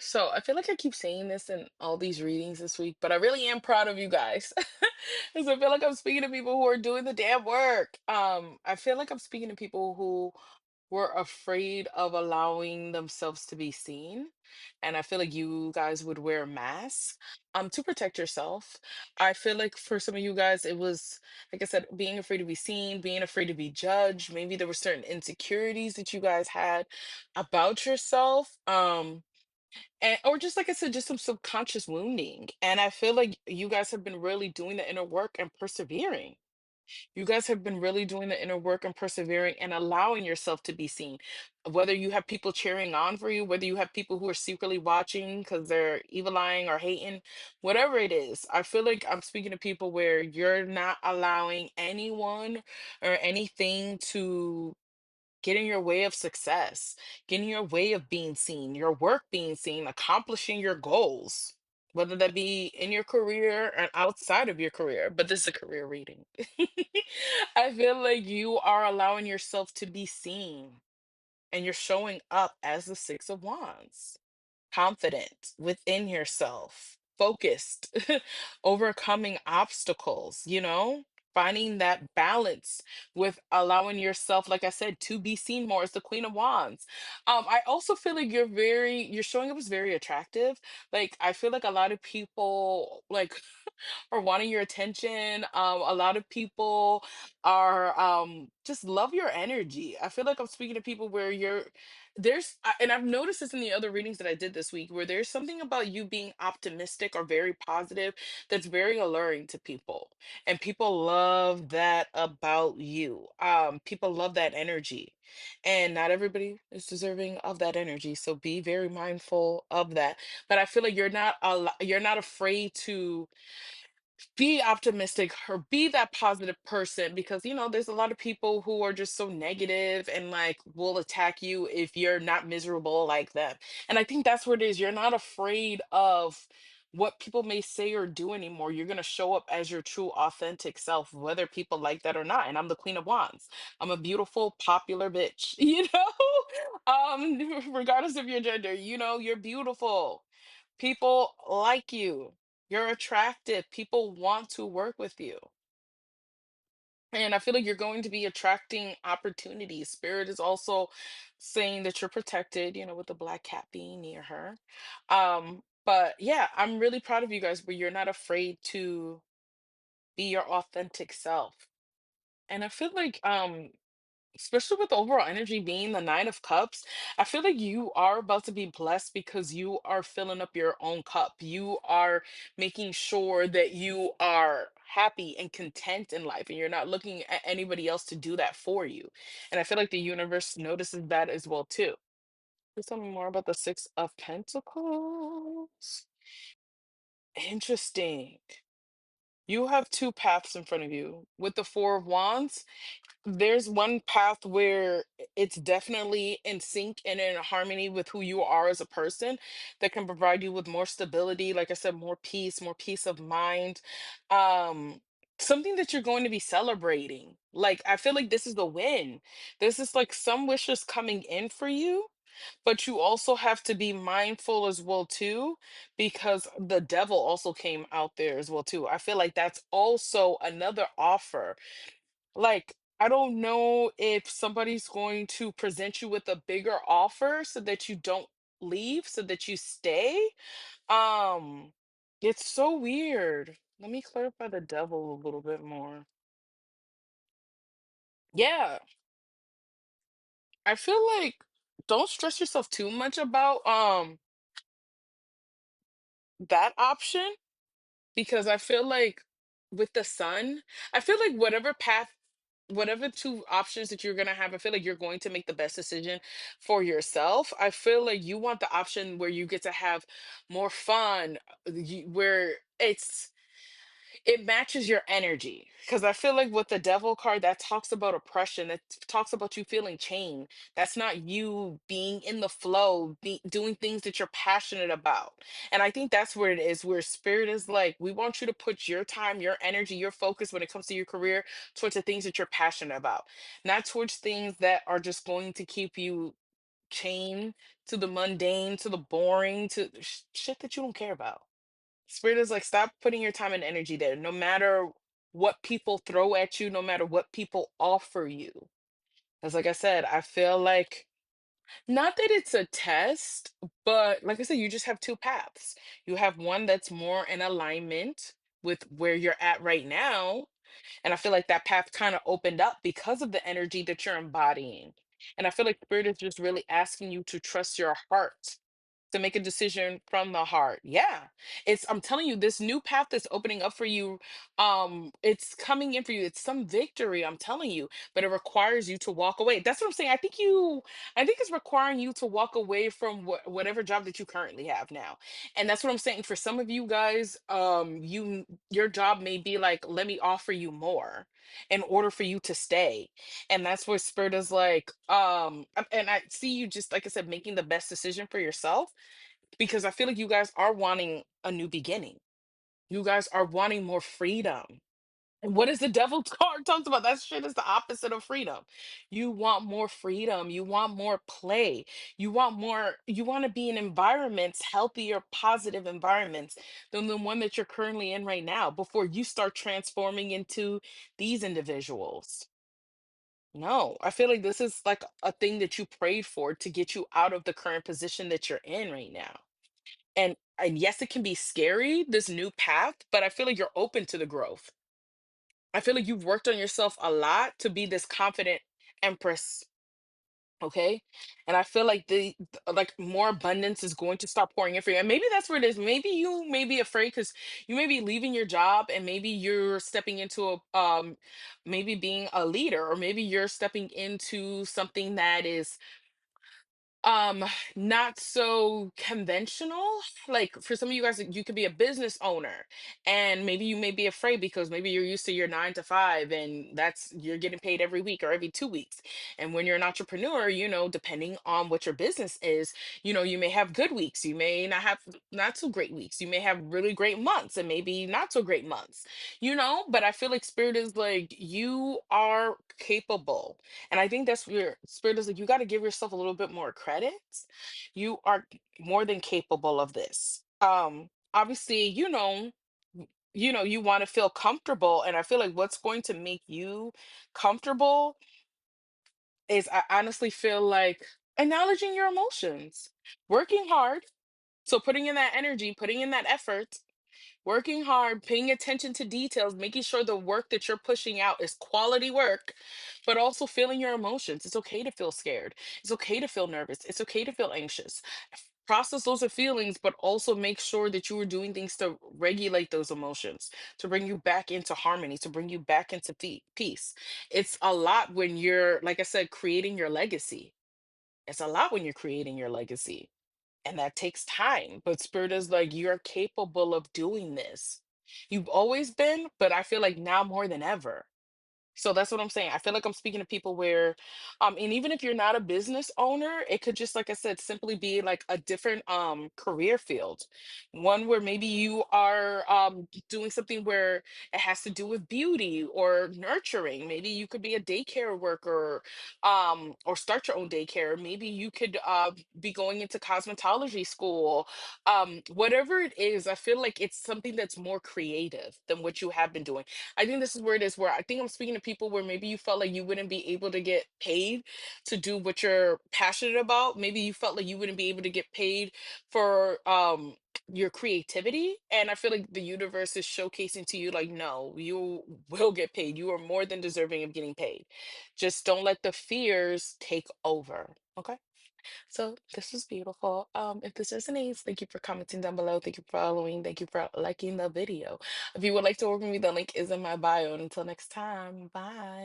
So I feel like I keep saying this in all these readings this week, but I really am proud of you guys. Because I feel like I'm speaking to people who are doing the damn work. I feel like I'm speaking to people who were afraid of allowing themselves to be seen. And I feel like you guys would wear a mask to protect yourself. I feel like for some of you guys, it was, like I said, being afraid to be seen, being afraid to be judged. Maybe there were certain insecurities that you guys had about yourself. And or just like I said, just some subconscious wounding. And I feel like you guys have been really doing the inner work and persevering. You guys have been really doing the inner work and persevering and allowing yourself to be seen. Whether you have people cheering on for you, whether you have people who are secretly watching because they're evil eyeing or hating, whatever it is, I feel like I'm speaking to people where you're not allowing anyone or anything to get in your way of success, get in your way of being seen, your work being seen, accomplishing your goals, whether that be in your career and outside of your career. But this is a career reading. I feel like you are allowing yourself to be seen and you're showing up as the Six of Wands, confident within yourself, focused, overcoming obstacles, finding that balance with allowing yourself, like I said, to be seen more as the Queen of Wands. I also feel like you're showing up as very attractive. Like, I feel like a lot of people, like, are wanting your attention. A lot of people are just love your energy. I feel like I'm speaking to people where and I've noticed this in the other readings that I did this week, where there's something about you being optimistic or very positive that's very alluring to people. And people love that about you. People love that energy. And not everybody is deserving of that energy. So be very mindful of that. But I feel like you're not afraid to be optimistic or be that positive person, because there's a lot of people who are just so negative and like will attack you if you're not miserable like them. And I think that's what it is. You're not afraid of what people may say or do anymore. You're going to show up as your true authentic self, whether people like that or not. And I'm the Queen of Wands. I'm a beautiful popular bitch. Regardless of your gender, you're beautiful. People like you. You're attractive. People want to work with you. And I feel like you're going to be attracting opportunities. Spirit is also saying that you're protected, with the black cat being near her. But yeah, I'm really proud of you guys where you're not afraid to be your authentic self. And I feel like especially with the overall energy being the Nine of Cups, I feel like you are about to be blessed because you are filling up your own cup. You are making sure that you are happy and content in life, and you're not looking at anybody else to do that for you. And I feel like the universe notices that as well too. Please tell me more about the Six of Pentacles. Interesting. You have two paths in front of you. With the Four of Wands, there's one path where it's definitely in sync and in harmony with who you are as a person, that can provide you with more stability, like I said, more peace of mind. um Something that you're going to be celebrating. Like, I feel like this is the win. This is like some wishes coming in for you, but you also have to be mindful as well too, because the devil also came out there as well too. I feel like that's also another offer. Like, I don't know if somebody's going to present you with a bigger offer so that you don't leave, so that you stay. Um, it's so weird. Let me clarify the devil a little bit more. Yeah, I feel like don't stress yourself too much about that option, because I feel like with the sun, I feel like whatever two options that you're going to have, I feel like you're going to make the best decision for yourself. I feel like you want the option where you get to have more fun, where it matches your energy. Because I feel like with the devil card, that talks about oppression, that talks about you feeling chained. That's not you being in the flow, doing things that you're passionate about. And I think that's where it is, where spirit is like, we want you to put your time, your energy, your focus when it comes to your career towards the things that you're passionate about, not towards things that are just going to keep you chain, to the mundane, to the boring, to shit that you don't care about. Spirit is like, stop putting your time and energy there, no matter what people throw at you, no matter what people offer you. Because, like I said, I feel like not that it's a test, but like I said, you just have two paths. You have one that's more in alignment with where you're at right now. And I feel like that path kind of opened up because of the energy that you're embodying. And I feel like Spirit is just really asking you to trust your heart, to make a decision from the heart. Yeah. I'm telling you, this new path that's opening up for you, it's coming in for you. It's some victory, I'm telling you, but it requires you to walk away. That's what I'm saying. I think it's requiring you to walk away from whatever job that you currently have now. And that's what I'm saying. For some of you guys, your job may be like, let me offer you more in order for you to stay. And that's where Spirit is like, and I see you, just like I said, making the best decision for yourself, because I feel like you guys are wanting a new beginning. You guys are wanting more freedom. And what is the devil's card talks about? That shit is the opposite of freedom. You want more freedom. You want more play. You want to be in environments, healthier, positive environments than the one that you're currently in right now before you start transforming into these individuals. No, I feel like this is like a thing that you prayed for to get you out of the current position that you're in right now. And yes, it can be scary, this new path, but I feel like you're open to the growth. I feel like you've worked on yourself a lot to be this confident empress, okay? And I feel like like more abundance is going to start pouring in for you. And maybe that's where it is. Maybe you may be afraid because you may be leaving your job, and maybe you're stepping into a maybe being a leader, or maybe you're stepping into something that is um not so conventional. Like for some of you guys, you could be a business owner, and maybe you may be afraid because maybe you're used to your 9 to 5, and that's you're getting paid every week or every 2 weeks. And when you're an entrepreneur, depending on what your business is, you may have good weeks, you may not have not so great weeks, you may have really great months and maybe not so great months. But I feel like Spirit is like, you are capable. And I think that's where Spirit is like, you got to give yourself a little bit more credit. You are more than capable of this. Obviously, you want to feel comfortable. And I feel like what's going to make you comfortable is, I honestly feel like, acknowledging your emotions, working hard. So putting in that energy, putting in that effort, working hard, paying attention to details, making sure the work that you're pushing out is quality work, but also feeling your emotions. It's okay to feel scared. It's okay to feel nervous. It's okay to feel anxious. Process those feelings, but also make sure that you are doing things to regulate those emotions, to bring you back into harmony, to bring you back into peace. It's a lot when you're, like I said, creating your legacy. It's a lot when you're creating your legacy, and that takes time. But Spirit is like, you're capable of doing this. You've always been, but I feel like now more than ever. So that's what I'm saying. I feel like I'm speaking to people where, and even if you're not a business owner, it could just, like I said, simply be like a different career field. One where maybe you are doing something where it has to do with beauty or nurturing. Maybe you could be a daycare worker, or start your own daycare. Maybe you could be going into cosmetology school. Whatever it is, I feel like it's something that's more creative than what you have been doing. I think this is where it is, where I think I'm speaking to people where maybe you felt like you wouldn't be able to get paid to do what you're passionate about. Maybe you felt like you wouldn't be able to get paid for your creativity. And I feel like the universe is showcasing to you like, no, you will get paid. You are more than deserving of getting paid. Just don't let the fears take over. Okay. So this was beautiful. If this resonates, thank you for commenting down below. Thank you for following. Thank you for liking the video. If you would like to work with me, the link is in my bio. And until next time, bye.